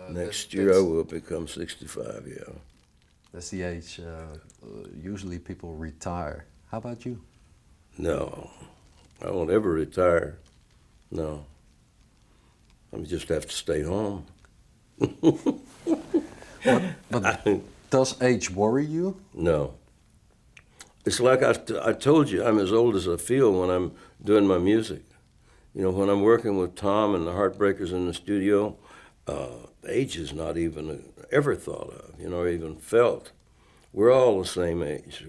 Next year I will become 65, yeah. That's the age usually people retire. How about you? No, I won't ever retire. No. I just have to stay home. But does age worry you? No. It's like I told you, I'm as old as I feel when I'm doing my music. You know, when I'm working with Tom and the Heartbreakers in the studio, age is not even ever thought of, you know, or even felt. We're all the same age.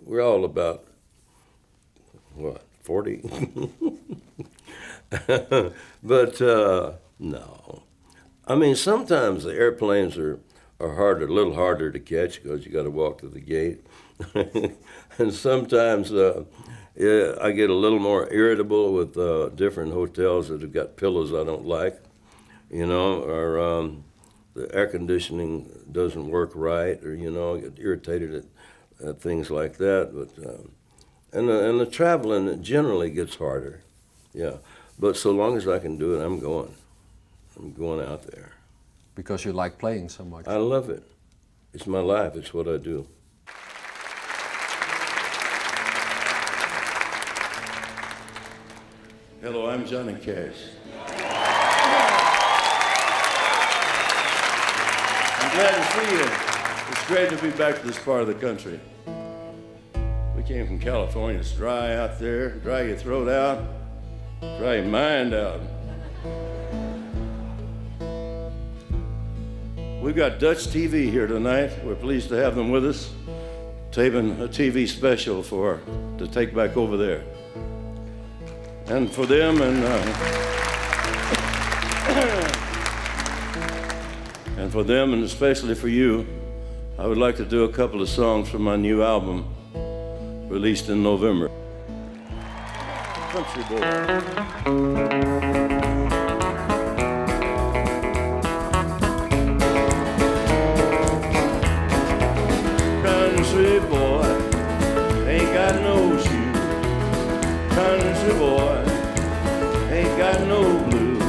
We're all about, what, 40? But no. I mean, sometimes the airplanes are harder, a little harder to catch because you got to walk to the gate. And sometimes yeah, I get a little more irritable with different hotels that have got pillows I don't like, you know, or the air conditioning doesn't work right, or, you know, I get irritated at things like that. But and the traveling generally gets harder, yeah. But so long as I can do it, I'm going. I'm going out there. Because you like playing so much. I love it. It's my life. It's what I do. Hello, I'm Johnny Cash. I'm glad to see you. It's great to be back to this part of the country. We came from California. It's dry out there. Dry your throat out. Dry your mind out. We've got Dutch TV here tonight. We're pleased to have them with us, taping a TV special to take back over there. And for them and for them and especially for you, I would like to do a couple of songs from my new album, released in November. Country Boy. Country boy, ain't got no shoes. Country boy, ain't got no blues.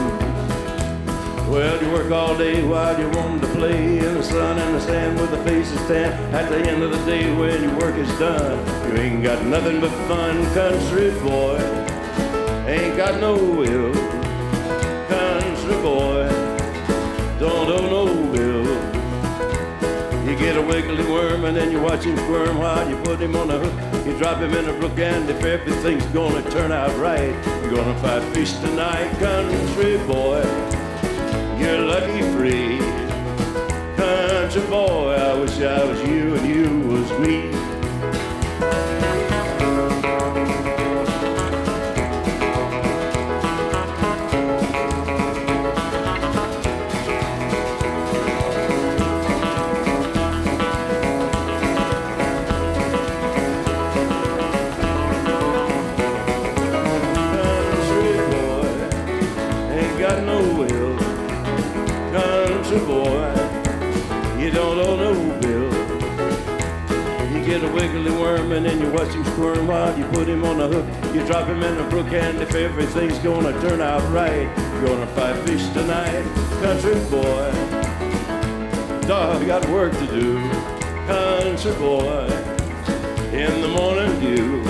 Well, you work all day while you want to play in the sun and the sand with the faces tan. At the end of the day when your work is done, you ain't got nothing but fun. Country boy, ain't got no will. Country boy, don't owe no bill. You get a wiggly worm and then you watch him squirm while you put him on the hook. You drop him in the brook, and if everything's gonna turn out right, you're gonna fight fish tonight. Country boy, you're lucky free. Country boy, I wish I was you and you was me. Boy, you don't owe no bill. You get a wiggly worm and then you watch him squirm while you put him on the hook. You drop him in the brook, and if everything's gonna turn out right, you're gonna fight fish tonight. Country boy, dog, got work to do. Country boy, in the morning dew.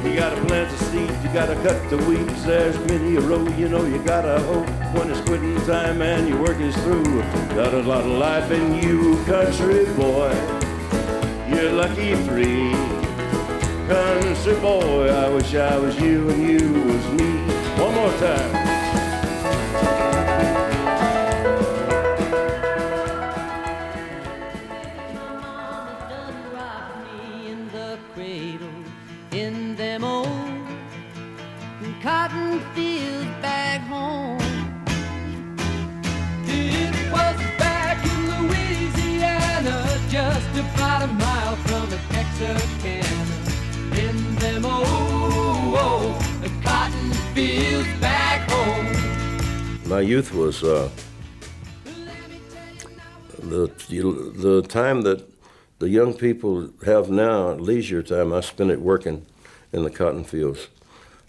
You gotta plant the seeds, you gotta cut the weeds. There's many a road, you know you gotta hope when it's quitting time and your work is through. Got a lot of life in you, country boy. You're lucky free. Country boy, I wish I was you and you was me. One more time. In them old cotton fields back home. It was back in Louisiana, just about a mile from the Texarkana. In them old cotton fields back home. My youth was the time that the young people have now, leisure time, I spent it working in the cotton fields.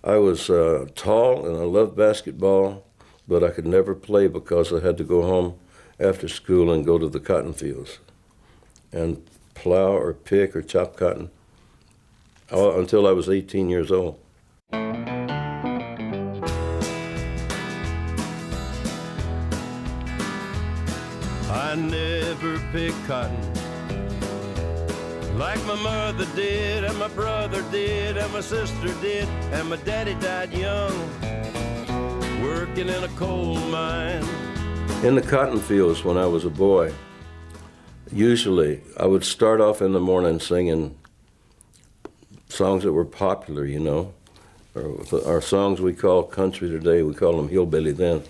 I was tall and I loved basketball, but I could never play because I had to go home after school and go to the cotton fields and plow or pick or chop cotton until I was 18 years old. I never picked cotton like my mother did, and my brother did, and my sister did, and my daddy died young, working in a coal mine. In the cotton fields when I was a boy, usually I would start off in the morning singing songs that were popular, you know, or our songs we call country today, we call them hillbilly then.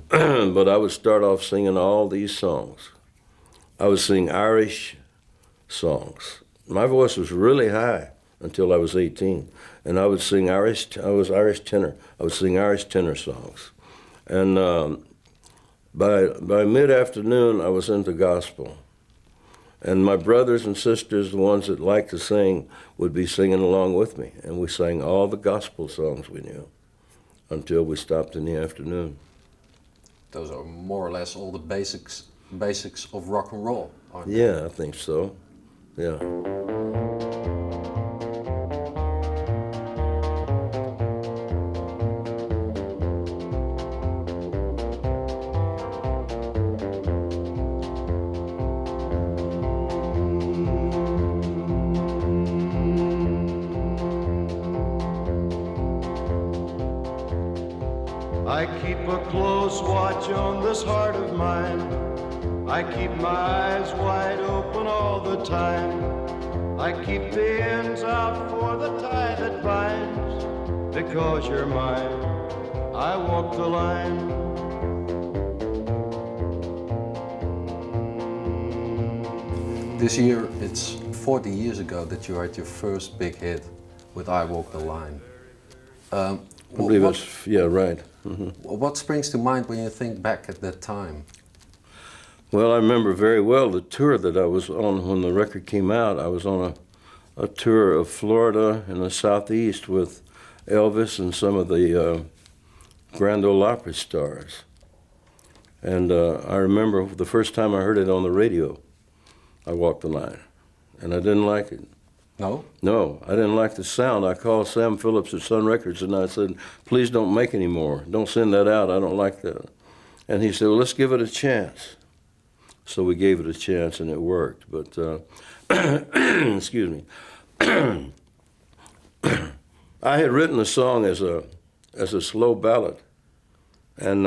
Mm-hmm. But I would start off singing all these songs. I would sing Irish songs. My voice was really high until I was 18, and I would sing Irish. I was Irish tenor. I would sing Irish tenor songs, and by mid-afternoon I was into gospel. And my brothers and sisters, the ones that liked to sing, would be singing along with me, and we sang all the gospel songs we knew until we stopped in the afternoon. Those are more or less all the basics of rock and roll, aren't they? Yeah, I think so. Yeah. I keep a close watch on this heart of mine. I keep my eyes wide open all the time. I keep the ends out for the tie that binds. Because you're mine, I walk the line. This year, it's 40 years ago that you had your first big hit with I Walk the Line. I believe it's, yeah, right. Mm-hmm. What springs to mind when you think back at that time? Well, I remember very well the tour that I was on when the record came out. I was on a tour of Florida and the Southeast with Elvis and some of the Grand Ole Opry stars. And I remember the first time I heard it on the radio, I Walked the Line, and I didn't like it. No? No, I didn't like the sound. I called Sam Phillips at Sun Records and I said, please don't make any more. Don't send that out. I don't like that. And he said, well, let's give it a chance. So we gave it a chance and it worked. But, excuse me. I had written the song as a slow ballad. And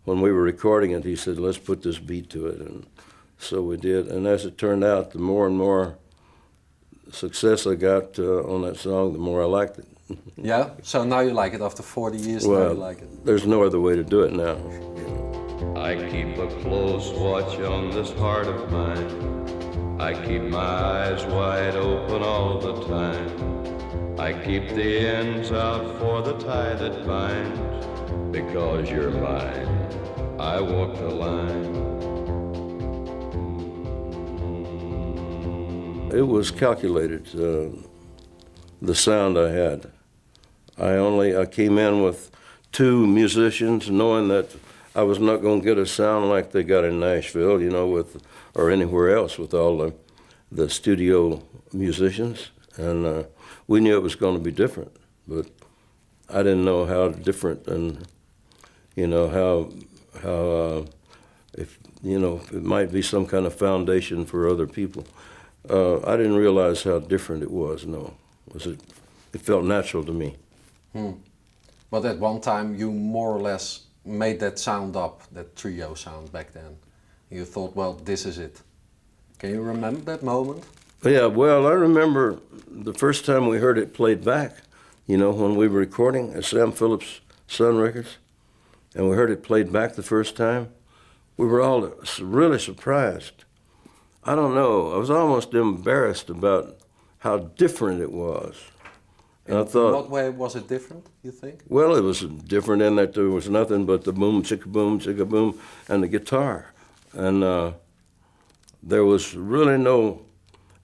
when we were recording it, he said, let's put this beat to it. And so we did. And as it turned out, the more and more success I got on that song, the more I liked it. Yeah? So now you like it after 40 years, Well, now you like it? There's no other way to do it now. I keep a close watch on this heart of mine. I keep my eyes wide open all the time. I keep the ends out for the tie that binds. Because you're mine, I walk the line. It was calculated, the sound I had. I came in with two musicians knowing that I was not going to get a sound like they got in Nashville, you know, or anywhere else with all the studio musicians. And we knew it was going to be different, but I didn't know how different and, you know, how if, you know, it might be some kind of foundation for other people. I didn't realize how different it was, no. It felt natural to me. But at one time you more or less made that sound up, that trio sound back then. You thought, well, this is it. Can you remember that moment? Yeah, well, I remember the first time we heard it played back, you know, when we were recording at Sam Phillips Sun Records, and we heard it played back the first time. We were all really surprised. I don't know, I was almost embarrassed about how different it was. And I thought, in what way was it different, you think? well, it was different in that there was nothing but the boom, chicka boom, and the guitar. And there was really no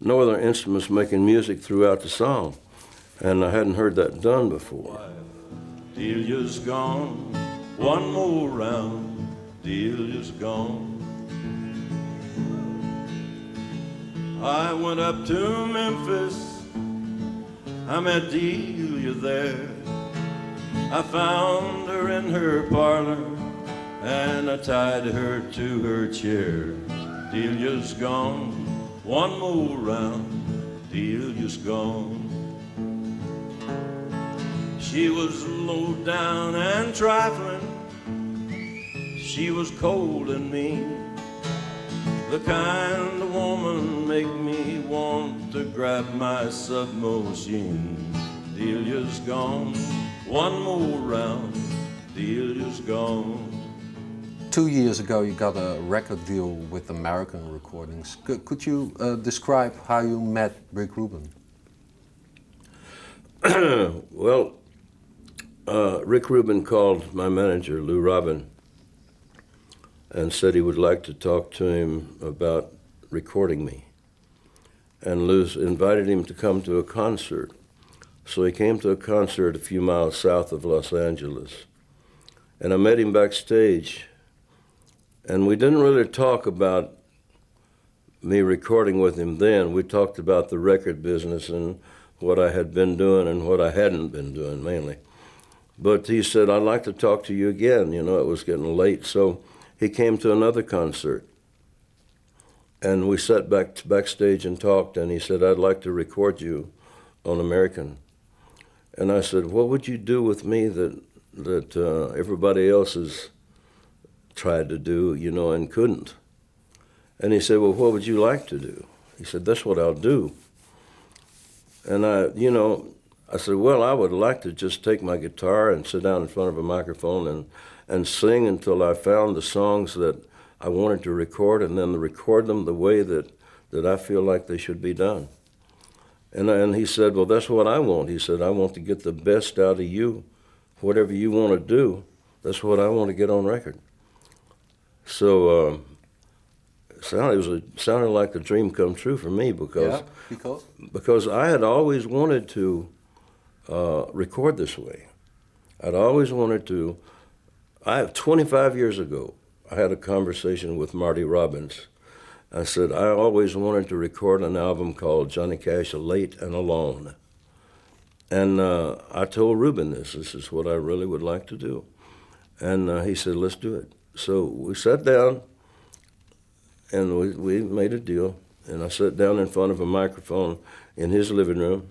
other instruments making music throughout the song. And I hadn't heard that done before. Delia's gone, one more round, Delia's gone. I went up to Memphis, I met Delia there. I found her in her parlor, and I tied her to her chair. Delia's gone, one more round, Delia's gone. She was low down and trifling, she was cold and mean, the kind of woman make me want to grab my submachine. Delia's gone, one more round, Delia's gone. 2 years ago you got a record deal with American Recordings. Could you describe how you met Rick Rubin? Well, Rick Rubin called my manager, Lou Robin, and said he would like to talk to him about recording me. And Lou invited him to come to a concert. So he came to a concert a few miles south of Los Angeles. And I met him backstage. And we didn't really talk about me recording with him then. We talked about the record business and what I had been doing and what I hadn't been doing, mainly. But he said, I'd like to talk to you again. You know, it was getting late. So he came to another concert. And we sat backstage and talked, and he said, I'd like to record you on American. And I said, what would you do with me that everybody else has tried to do, you know, and couldn't? And he said, well, what would you like to do? He said, that's what I'll do. And I said, well, I would like to just take my guitar and sit down in front of a microphone and sing until I found the songs that I wanted to record, and then record them the way that I feel like they should be done. And he said, well, that's what I want. He said, I want to get the best out of you. Whatever you want to do, that's what I want to get on record. So it sounded like a dream come true for me because I had always wanted to record this way. I'd always wanted to. 25 years ago, I had a conversation with Marty Robbins. I said, I always wanted to record an album called Johnny Cash, Late and Alone. And I told Rubin this is what I really would like to do. And he said, let's do it. So we sat down, and we made a deal. And I sat down in front of a microphone in his living room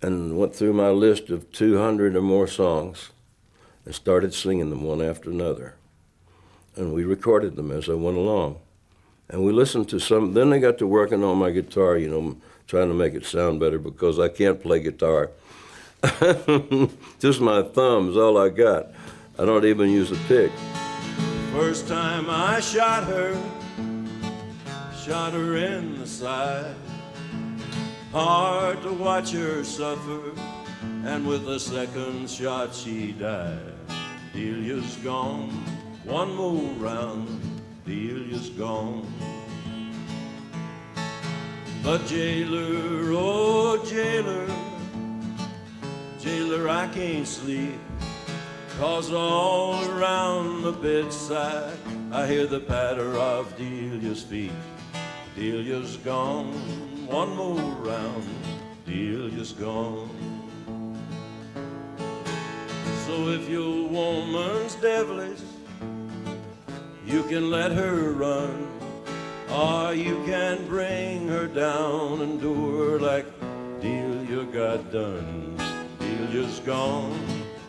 and went through my list of 200 or more songs and started singing them one after another. And we recorded them as I went along. And we listened to some, then I got to working on my guitar, you know, trying to make it sound better because I can't play guitar. Just my thumb's all I got. I don't even use a pick. First time I shot her in the side. Hard to watch her suffer, and with the second shot she died. Delia's gone, one more round, Delia's gone. But jailer, oh jailer, jailer, I can't sleep, 'cause all around the bedside I hear the patter of Delia's feet. Delia's gone, one more round, Delia's gone. So if your woman's devilish, you can let her run, or you can bring her down and do her like Delia got done. Delia's gone,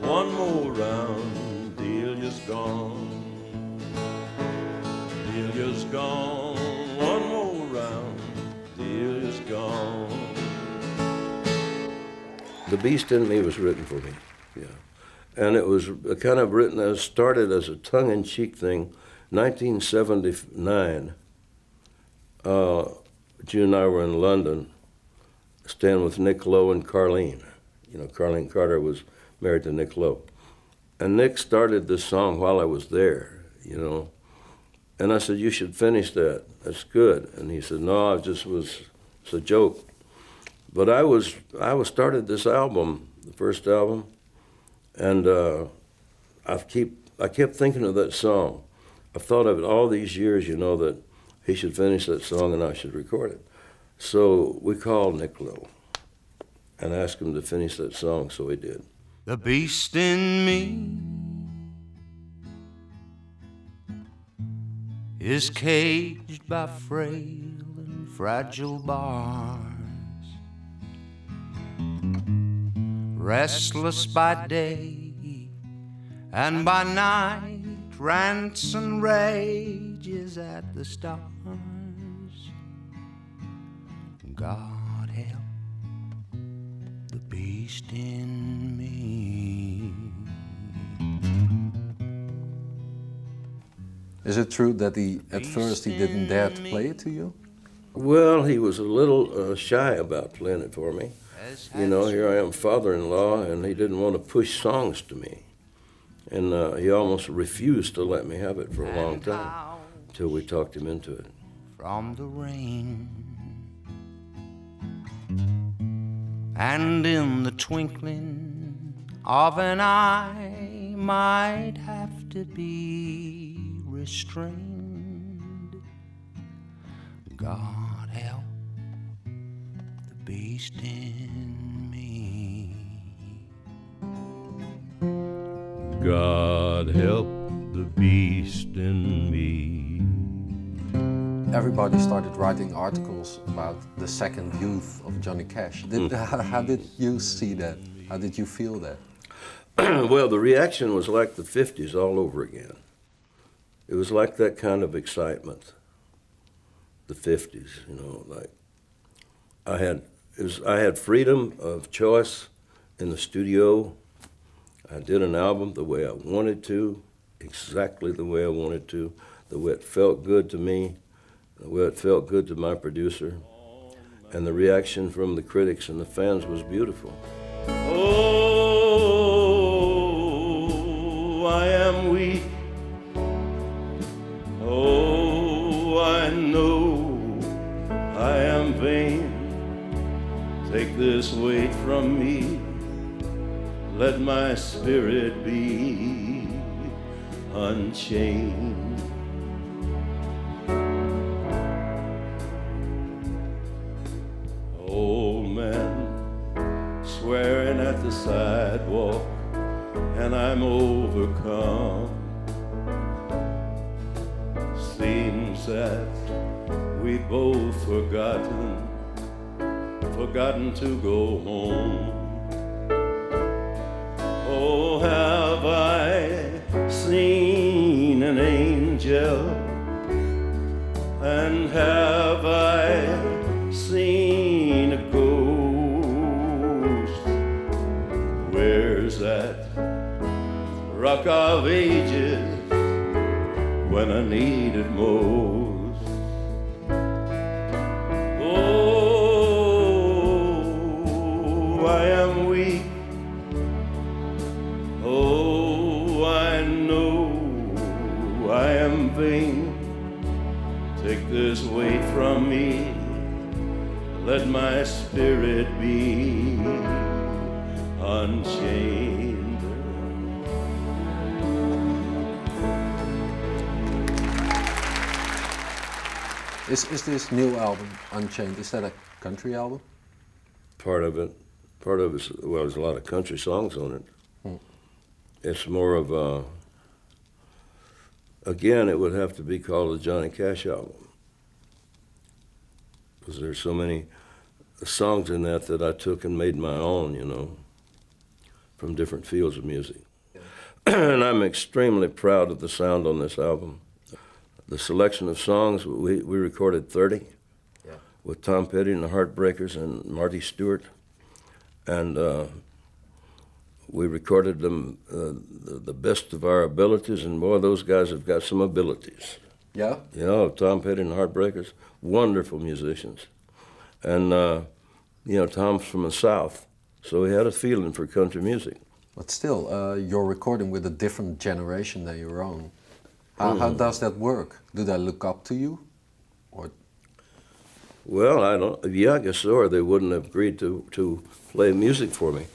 one more round, Delia's gone. Delia's gone, one more round, Delia's gone. The Beast in Me was written for me, yeah. And it was kind of started as a tongue-in-cheek thing. 1979, June and I were in London, staying with Nick Lowe and Carlene. You know, Carlene Carter was married to Nick Lowe. And Nick started this song while I was there, you know. And I said, you should finish that. That's good. And he said, no, it's a joke. But I started this album, the first album, and I kept thinking of that song. I've thought of it all these years, you know, that he should finish that song and I should record it. So we called Nick Little and asked him to finish that song, so he did. The beast in me is caged by frail and fragile bars, restless by day and by night, rants and rages at the stars. God help the beast in me. Is it true that at first he didn't dare to play it to you? Well, he was a little shy about playing it for me. You know, here I am, father-in-law, and he didn't want to push songs to me. And he almost refused to let me have it for a long time, till we talked him into it. From the rain, and in the twinkling of an eye, might have to be restrained. God help the beast in me. God help the beast in me. Everybody started writing articles about the second youth of Johnny Cash. How did you see that? How did you feel that? Well, the reaction was like the 50s all over again. It was like that kind of excitement, the 50s, you know, like I had freedom of choice in the studio. I did an album the way I wanted to, exactly the way I wanted to, the way it felt good to me, the way it felt good to my producer, and the reaction from the critics and the fans was beautiful. Oh, I am weak. Oh, I know I am vain. Take this weight from me. Let my spirit be unchained. Old man swearing at the sidewalk, and I'm overcome. Seems that we both forgotten to go home. Oh, have I seen an angel? And have I seen a ghost? Where's that Rock of Ages when I need it most? Oh, I am weak. Oh, I know I am vain. Take this weight from me. Let my spirit be unchained. Is this new album, Unchained, is that a country album? Part of it, well, there's a lot of country songs on it. It's more of a, again, it would have to be called a Johnny Cash album, because there's so many songs in that I took and made my own, you know, from different fields of music. And I'm extremely proud of the sound on this album. The selection of songs, we recorded 30 with Tom Petty and the Heartbreakers and Marty Stewart. And we recorded them the best of our abilities, and boy, those guys have got some abilities. Yeah? You know, Tom Petty and the Heartbreakers, wonderful musicians. And, you know, Tom's from the South, so he had a feeling for country music. But still, you're recording with a different generation than your own. How does that work? Do they look up to you? Or Well, I guess so, or they wouldn't have agreed to play music for me.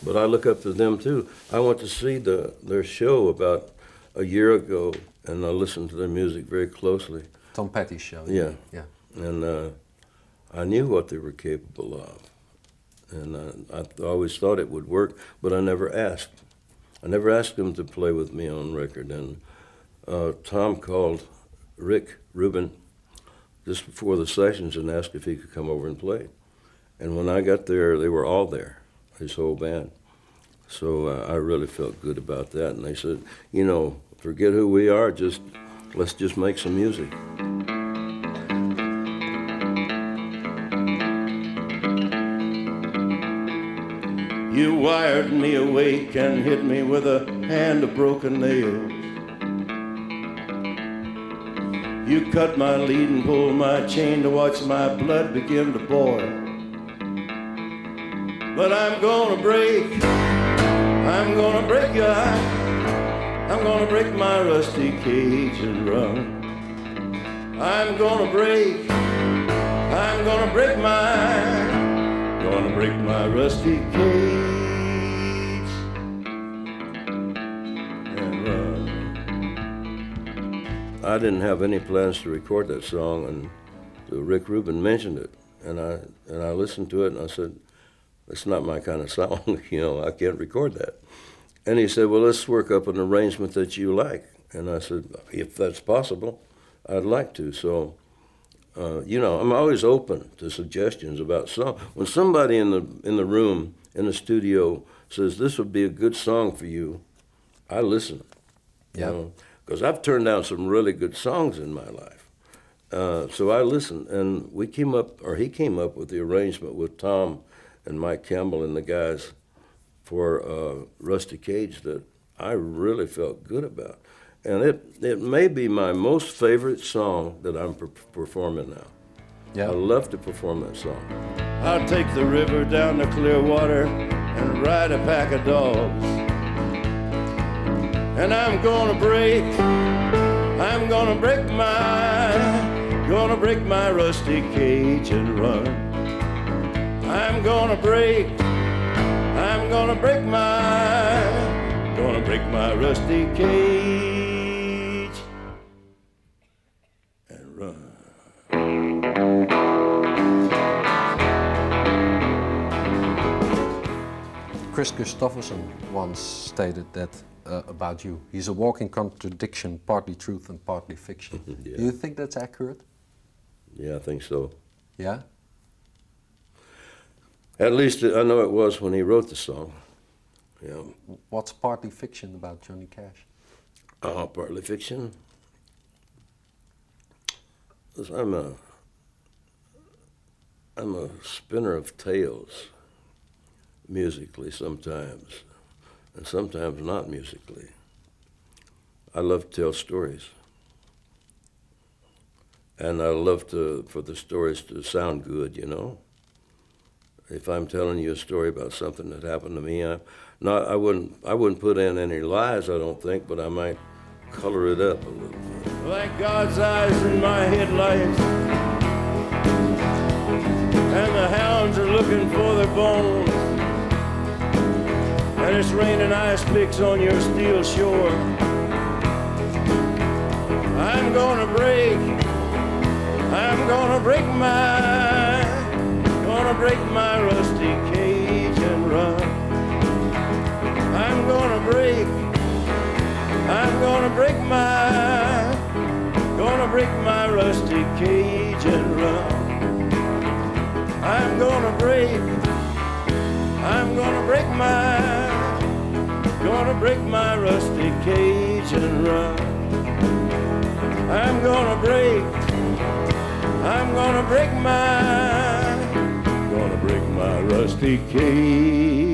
But I look up to them too. I went to see their show about a year ago, and I listened to their music very closely. Tom Petty's show. Yeah. Yeah. And I knew what they were capable of. And I always thought it would work, but I never asked. I never asked them to play with me on record. And Tom called Rick Rubin just before the sessions and asked if he could come over and play. And when I got there, they were all there, his whole band. So I really felt good about that. And they said, you know, forget who we are, let's just make some music. You wired me awake and hit me with a hand of broken nails. You cut my lead and pulled my chain to watch my blood begin to boil. But I'm gonna break your heart. I'm gonna break my rusty cage and run. I'm gonna break my rusty cage and run. I didn't have any plans to record that song, and Rick Rubin mentioned it, and I listened to it, and I said, "It's not my kind of song, you know. I can't record that." And he said, "Well, let's work up an arrangement that you like." And I said, "If that's possible, I'd like to." So, you know, I'm always open to suggestions about song. When somebody in the room in the studio says this would be a good song for you, I listen. Yeah. You know, because I've turned down some really good songs in my life. So I listened, and he came up with the arrangement with Tom and Mike Campbell and the guys for Rusty Cage that I really felt good about. And it may be my most favorite song that I'm performing now. Yeah. I love to perform that song. I'll take the river down to Clearwater and ride a pack of dogs. And I'm gonna break my rusty cage and run. I'm gonna break my rusty cage and run. Chris Christopherson once stated that about you. He's a walking contradiction, partly truth and partly fiction. Yeah. Do you think that's accurate? Yeah, I think so. Yeah? At least I know it was when he wrote the song. Yeah. What's partly fiction about Johnny Cash? Partly fiction. 'Cause I'm a spinner of tales, musically sometimes, and sometimes not musically. I love to tell stories. And I love for the stories to sound good, you know. If I'm telling you a story about something that happened to me, I wouldn't put in any lies, I don't think, but I might color it up a little bit. Like God's eyes in my headlights, and the hounds are looking for their bones, and it's raining ice picks on your steel shore. I'm gonna break my rusty cage and run. I'm gonna break my rusty cage and run. I'm gonna break my rusty cage and run. I'm gonna break my rusty cage